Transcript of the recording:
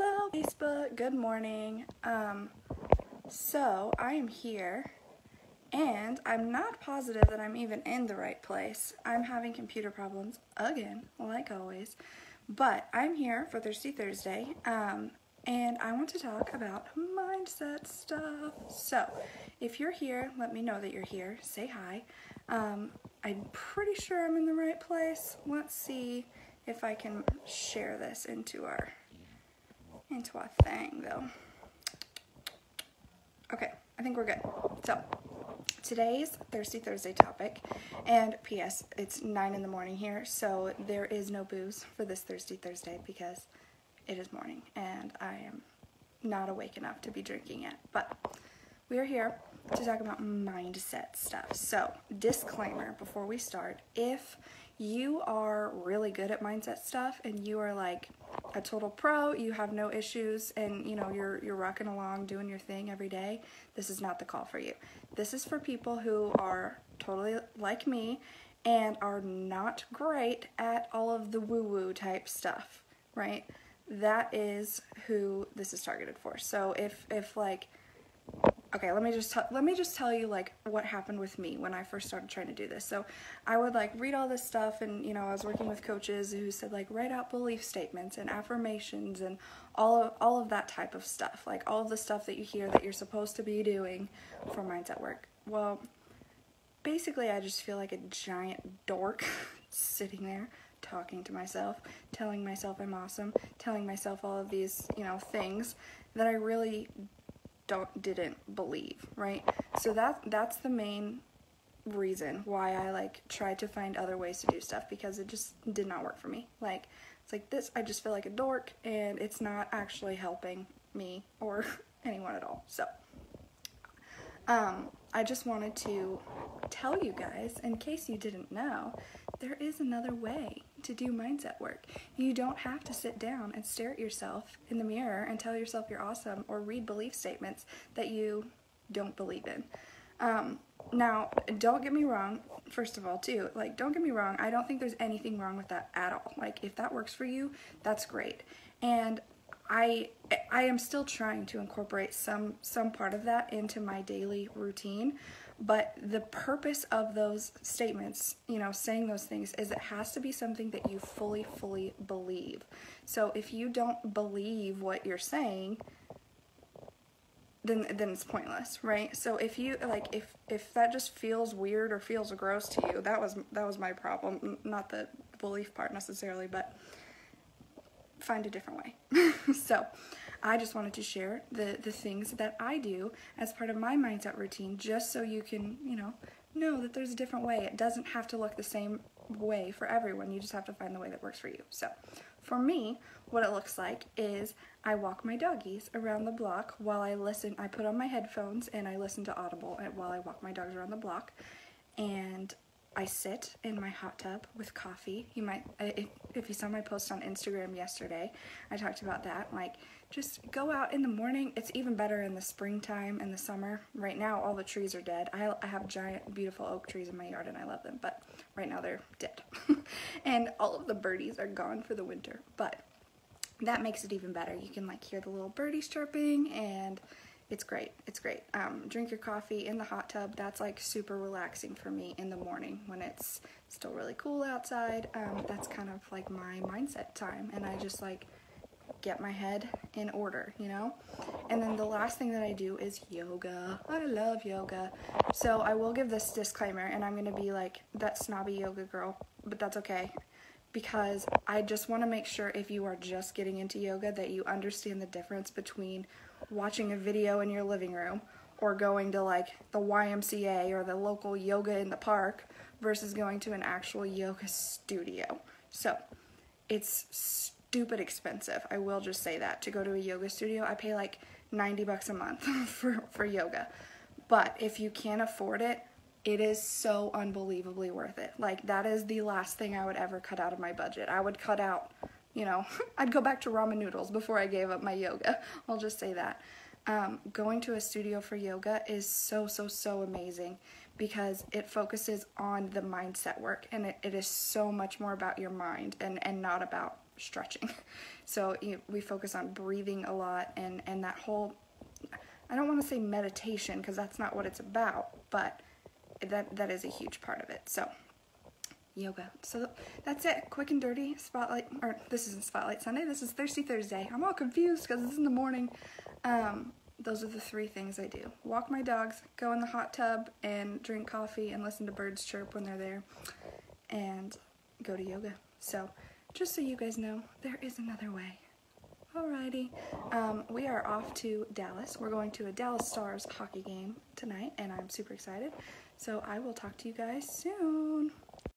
Hello Facebook, good morning. So I am here and I'm not positive that I'm even in the right place. I'm having computer problems again, like always, but I'm here for Thirsty Thursday, and I want to talk about mindset stuff. So if you're here, let me know that you're here. Say hi. I'm pretty sure I'm in the right place. Let's see if I can share this into our thing though. Okay, I think we're good. So today's Thirsty Thursday topic, and P.S. it's 9 in the morning here, so there is no booze for this Thirsty Thursday because it is morning and I am not awake enough to be drinking yet. But we are here to talk about mindset stuff. So disclaimer before we start, if you are really good at mindset stuff and you are like a total pro, you have no issues, and you know you're rocking along doing your thing every day, this is not the call for you. This is for people who are totally like me and are not great at all of the woo-woo type stuff, right? That is who this is targeted for. So if like, okay, let me just tell you like what happened with me when I first started trying to do this. So I would like read all this stuff, and you know, I was working with coaches who said like write out belief statements and affirmations and all of that type of stuff, like all of the stuff that you hear that you're supposed to be doing for mindset work. Well, basically I just feel like a giant dork sitting there talking to myself, telling myself I'm awesome, telling myself all of these, you know, things that I really didn't believe, right? So that's the main reason why I like tried to find other ways to do stuff, because it just did not work for me. Like, it's like this, I just feel like a dork and it's not actually helping me or anyone at all. So I just wanted to tell you guys, in case you didn't know, there is another way to do mindset work. You don't have to sit down and stare at yourself in the mirror and tell yourself you're awesome or read belief statements that you don't believe in. Now, don't get me wrong, first of all, too, like, don't get me wrong, I don't think there's anything wrong with that at all. Like, if that works for you, that's great. And I am still trying to incorporate some part of that into my daily routine, but the purpose of those statements, you know, saying those things, is it has to be something that you fully believe. So if you don't believe what you're saying, then it's pointless, right? So if you like, if that just feels weird or feels gross to you, that was my problem, not the belief part necessarily, but find a different way. So I just wanted to share the things that I do as part of my mindset routine, just so you can, you know that there's a different way. It doesn't have to look the same way for everyone. You just have to find the way that works for you. So for me, what it looks like is I walk my doggies around the block while I listen. I put on my headphones and I listen to Audible while I walk my dogs around the block, and I sit in my hot tub with coffee. You might, if you saw my post on Instagram yesterday, I talked about that. Like, just go out in the morning. It's even better in the springtime and the summer. Right now, all the trees are dead. I have giant, beautiful oak trees in my yard, and I love them, but right now they're dead. And all of the birdies are gone for the winter, but that makes it even better. You can like hear the little birdies chirping, and it's great. It's great. Drink your coffee in the hot tub. That's like super relaxing for me in the morning when it's still really cool outside. That's kind of like my mindset time, and I just like get my head in order, you know? And then the last thing that I do is yoga. I love yoga. So I will give this disclaimer, and I'm gonna be like that snobby yoga girl, but that's okay, because I just want to make sure if you are just getting into yoga that you understand the difference between watching a video in your living room or going to like the YMCA or the local yoga in the park versus going to an actual yoga studio. So it's stupid expensive. I will just say that. To go to a yoga studio, I pay like $90 a month for yoga. But if you can't afford it, it is so unbelievably worth it. Like, that is the last thing I would ever cut out of my budget. I would cut out, you know, I'd go back to ramen noodles before I gave up my yoga. I'll just say that. Going to a studio for yoga is so amazing, because it focuses on the mindset work, and it is so much more about your mind and not about stretching. So we focus on breathing a lot, and that whole, I don't want to say meditation because that's not what it's about, but that is a huge part of it. So yoga. So that's it. Quick and dirty spotlight, or this isn't Spotlight Sunday, this is Thirsty Thursday. I'm all confused because it's in the morning. Those are the 3 things I do. Walk my dogs, go in the hot tub, and drink coffee and listen to birds chirp when they're there, and go to yoga. So just so you guys know, there is another way. Alrighty. We are off to Dallas. We're going to a Dallas Stars hockey game tonight, and I'm super excited. So I will talk to you guys soon.